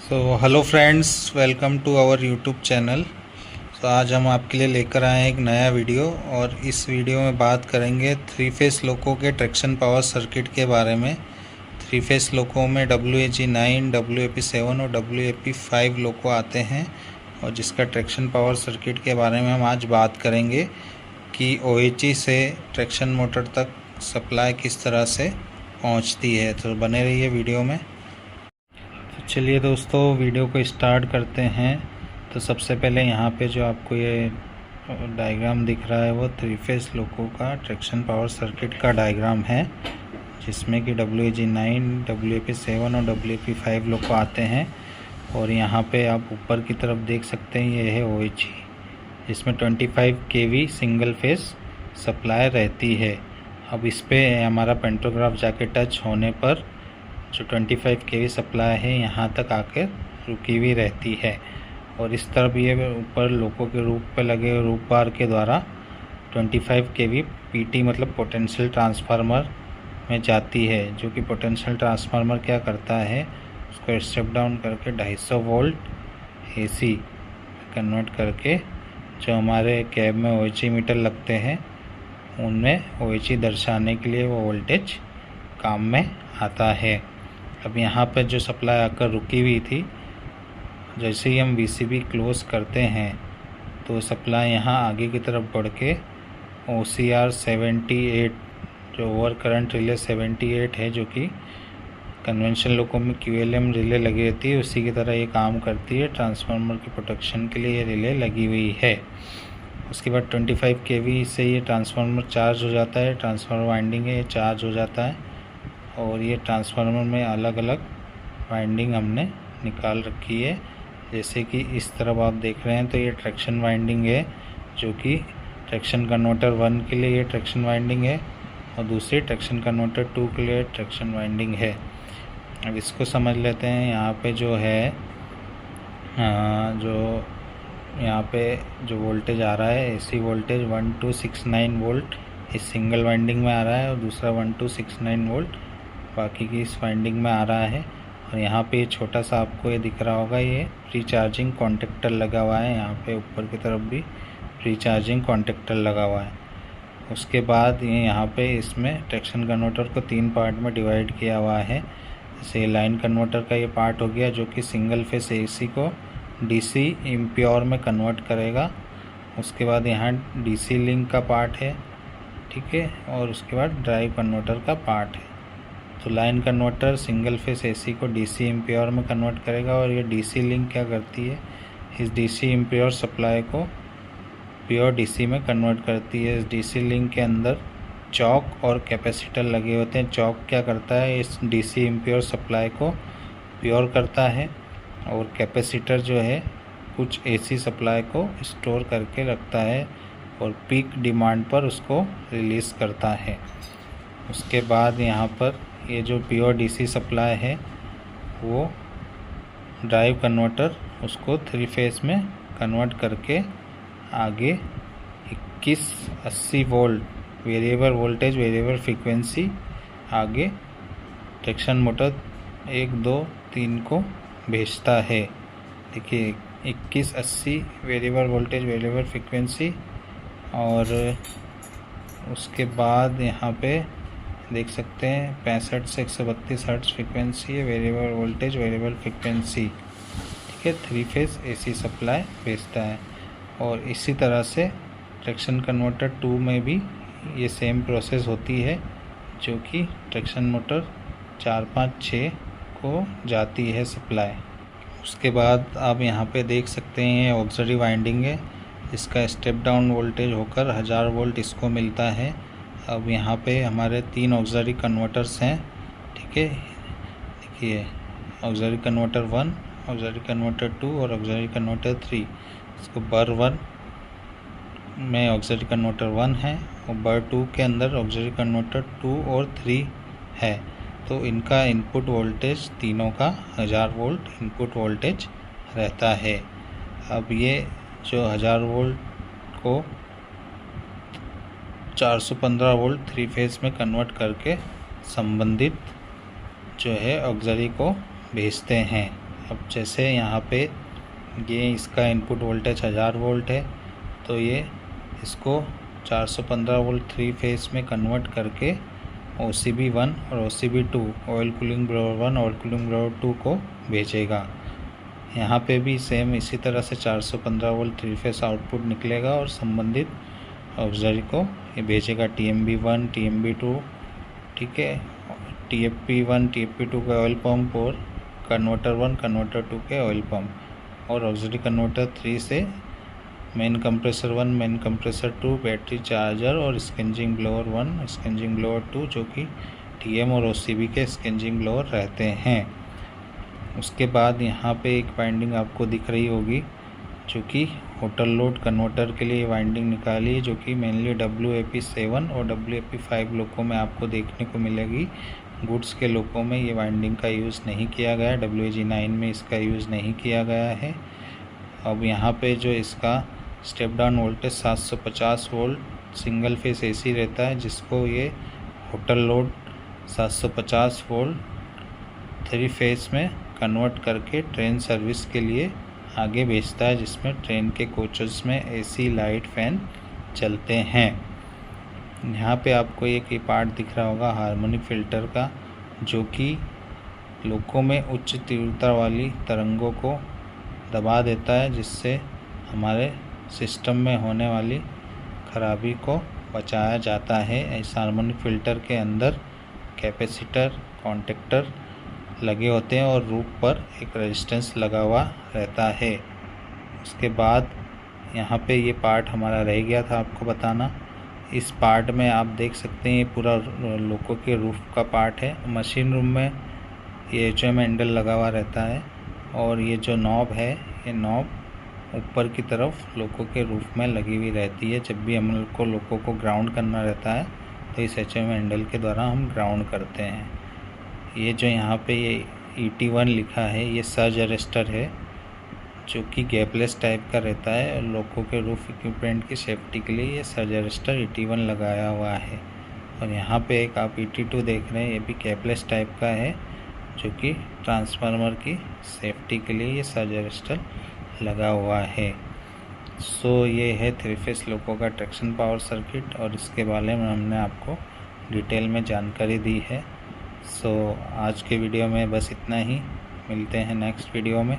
Hello friends, welcome to our YouTube channel. आज हम आपके लिए लेकर आए हैं एक नया वीडियो और इस वीडियो में बात करेंगे थ्री फेस लोको के ट्रैक्शन पावर सर्किट के बारे में। थ्री फेस लोको में WAG9, WAP7 और WAP5 लोको आते हैं और जिसका ट्रैक्शन पावर सर्किट के बारे में हम आज बात करेंगे कि OHE से ट्रैक्शन मोटर तक सप्लाई किस तरह से पहुंचती है। तो बने रहिए वीडियो में। चलिए दोस्तों, वीडियो को स्टार्ट करते हैं। तो सबसे पहले यहाँ पे जो आपको ये डायग्राम दिख रहा है वो थ्री फेस लोको का ट्रैक्शन पावर सर्किट का डायग्राम है, जिसमें कि WAG9, WAP7 और WAP5 लोको आते हैं। और यहाँ पे आप ऊपर की तरफ देख सकते हैं, ये है OHE, जिसमें 25 kV सिंगल फेस सप्लाई रहती है। अब इस पर हमारा पेंटोग्राफ जाके टच होने पर जो 25 kV सप्लाई है यहाँ तक आकर रुकी हुई रहती है। और इस तरफ ये ऊपर लोको के रूप पे लगे रूप बार के द्वारा 25 kV PT मतलब पोटेंशियल ट्रांसफार्मर में जाती है, जो कि पोटेंशियल ट्रांसफार्मर क्या करता है, उसको स्टेप डाउन करके 250 वोल्ट AC कन्वर्ट करके जो हमारे कैब में OHE मीटर लगते हैं उनमें OHE दर्शाने के लिए वो वोल्टेज काम में आता है। अब यहाँ पर जो सप्लाई आकर रुकी हुई थी, जैसे ही हम VCB क्लोज करते हैं तो सप्लाई यहाँ आगे की तरफ बढ़ के OCR 78 जो ओवर करंट रिले 78 है, जो कि कन्वेंशनल लोको में QLM रिले लगी रहती है, उसी की तरह ये काम करती है। ट्रांसफार्मर की प्रोटेक्शन के लिए ये रिले लगी हुई है। उसके बाद 25 kV से ये ट्रांसफार्मर चार्ज हो जाता है, ट्रांसफार्मर वाइंडिंग है ये चार्ज हो जाता है। और ये ट्रांसफार्मर में अलग अलग वाइंडिंग हमने निकाल रखी है, जैसे कि इस तरफ आप देख रहे हैं। तो ये ट्रैक्शन वाइंडिंग है, जो कि ट्रैक्शन कन्वर्टर 1 के लिए ये ट्रैक्शन वाइंडिंग है और दूसरी ट्रैक्शन कन्वर्टर 2 के लिए ट्रैक्शन वाइंडिंग है। अब इसको समझ लेते हैं। यहाँ पे जो है जो यहाँ पे जो वोल्टेज आ रहा है AC वोल्टेज 1269 वोल्ट इस सिंगल वाइंडिंग में आ रहा है और दूसरा 1269 वोल्ट बाकी की इस वाइंडिंग में आ रहा है। और यहाँ पे छोटा सा आपको ये दिख रहा होगा, ये प्री चार्जिंग कॉन्टेक्टर लगा हुआ है। यहाँ पे ऊपर की तरफ भी प्री चार्जिंग कॉन्टेक्टर लगा हुआ है। उसके बाद ये यहाँ पे इसमें ट्रैक्शन कन्वर्टर को 3 पार्ट में डिवाइड किया हुआ है। जैसे लाइन कन्वर्टर का ये पार्ट हो गया, जो कि सिंगल फेस AC को DC इम्प्योर में कन्वर्ट करेगा। उसके बाद यहाँ DC लिंक का पार्ट है, ठीक है, और उसके बाद ड्राइव कन्वर्टर का पार्ट है। तो line converter single phase AC को DC इम्प्योर में कन्वर्ट करेगा और ये DC लिंक क्या करती है, इस DC इम्प्योर सप्लाई को प्योर DC में कन्वर्ट करती है। इस DC लिंक के अंदर चॉक और कैपेसिटर लगे होते हैं। चॉक क्या करता है, इस DC इम्प्योर सप्लाई को प्योर करता है और कैपेसिटर जो है कुछ AC सप्लाई को स्टोर करके रखता है और पीक डिमांड पर उसको रिलीज़ करता है। उसके बाद यहाँ पर ये जो प्योर DC सप्लाई है वो ड्राइव कन्वर्टर उसको 3 फेस में कन्वर्ट करके आगे 2180 volt variable voltage variable frequency आगे ट्रैक्शन मोटर 1, 2, 3 को भेजता है। देखिए 2180 वेरिएबल वोल्टेज वेरिएबल फ्रीक्वेंसी। और उसके बाद यहाँ पे देख सकते हैं 65 से 132 हर्ट्ज फ्रीक्वेंसी है, वेरिएबल वोल्टेज वेरिएबल फ्रीक्वेंसी, ठीक है। 3 फेस AC सप्लाई भेजता है। और इसी तरह से ट्रैक्शन कन्वर्टर 2 में भी ये सेम प्रोसेस होती है, जो कि ट्रैक्शन मोटर 4, 5, 6 को जाती है सप्लाई। उसके बाद आप यहाँ पे देख सकते हैं ये ऑक्सिलरी वाइंडिंग है, इसका स्टेप डाउन वोल्टेज होकर 1000 वोल्ट इसको मिलता है। अब यहाँ पे हमारे 3 ऑक्सिलरी कन्वर्टर्स हैं, ठीक है। देखिए ऑक्सिलरी कन्वर्टर 1, ऑक्सिलरी कन्वर्टर 2 और ऑक्सिलरी कन्वर्टर 3। इसको बर 1 में ऑक्सिलरी कन्वर्टर 1 है और बर 2 के अंदर ऑक्सिलरी कन्वर्टर 2 और 3 है। तो इनका इनपुट वोल्टेज तीनों का 1000 वोल्ट इनपुट वोल्टेज रहता है। अब ये जो 1000 वोल्ट को 415 वोल्ट 3 फेस में कन्वर्ट करके संबंधित जो है ऑक्सिलरी को भेजते हैं। अब जैसे यहाँ पे ये इसका इनपुट वोल्टेज 1000 वोल्ट है, तो ये इसको 415 वोल्ट 3 फेस में कन्वर्ट करके OCB1 और OCB2 oil cooling blower 1 oil cooling blower 2 को भेजेगा। यहाँ पे भी सेम इसी तरह से 415 वोल्ट 3 फेस आउटपुट निकलेगा और संबंधित ऑब्जर्वर को ये भेजेगा TMB1 TMB2, ठीक है, TFP1 TFP2 के ऑयल पंप और कन्वर्टर 1 कन्वर्टर 2 के ऑयल पंप और ऑक्सिलरी कन्वर्टर 3 से main compressor 1 main compressor 2 battery charger और स्केंजिंग ब्लोअर 1 स्केंजिंग ब्लोअर 2 जो कि TM और OCB के स्केंजिंग ब्लोअर रहते हैं। उसके बाद यहाँ पे एक वाइंडिंग आपको दिख रही होगी जो कि होटल लोड कन्वर्टर के लिए वाइंडिंग निकाली है, जो कि मेनली WAP7 और WAP5 लोको में आपको देखने को मिलेगी। गुड्स के लोको में ये वाइंडिंग का यूज़ नहीं किया गया, WAG9 में इसका यूज़ नहीं किया गया है। अब यहाँ पे जो इसका step down voltage 750 volt single phase AC रहता है, जिसको ये होटल लोड 750 वोल्ट 3 फेस में कन्वर्ट करके ट्रेन सर्विस के लिए आगे भेजता है, जिसमें ट्रेन के कोचेस में AC लाइट फैन चलते हैं। यहाँ पे आपको एक पार्ट दिख रहा होगा हार्मोनिक फ़िल्टर का, जो कि लोको में उच्च तीव्रता वाली तरंगों को दबा देता है, जिससे हमारे सिस्टम में होने वाली खराबी को बचाया जाता है। इस हार्मोनिक फ़िल्टर के अंदर कैपेसिटर कॉन्टेक्टर लगे होते हैं और रूफ पर एक रेजिस्टेंस लगा हुआ रहता है। उसके बाद यहाँ पे ये पार्ट हमारा रह गया था आपको बताना। इस पार्ट में आप देख सकते हैं ये पूरा लोको के रूफ का पार्ट है। मशीन रूम में ये HM हैंडल लगा हुआ रहता है और ये जो नॉब है, ये नॉब ऊपर की तरफ लोको के रूफ में लगी हुई रहती है। जब भी हम लोग को लोको को ग्राउंड करना रहता है तो इस HM हैंडल के द्वारा हम ग्राउंड करते हैं। ये जो यहाँ पे ये ET1 लिखा है, ये सर्ज अरेस्टर है, जो कि गैपलेस टाइप का रहता है और लोको के रूफ इक्विपमेंट की सेफ्टी के लिए ये सर्ज अरेस्टर ET1 लगाया हुआ है। और यहाँ पे एक आप ET2 देख रहे हैं, ये भी गैपलेस टाइप का है, जो कि ट्रांसफार्मर की सेफ्टी के लिए ये सर्ज अरेस्टर लगा हुआ है। सो ये है 3 फेस लोको का ट्रैक्शन पावर सर्किट और इसके बारे में हमने आपको डिटेल में जानकारी दी है। सो आज के वीडियो में बस इतना ही, मिलते हैं नेक्स्ट वीडियो में।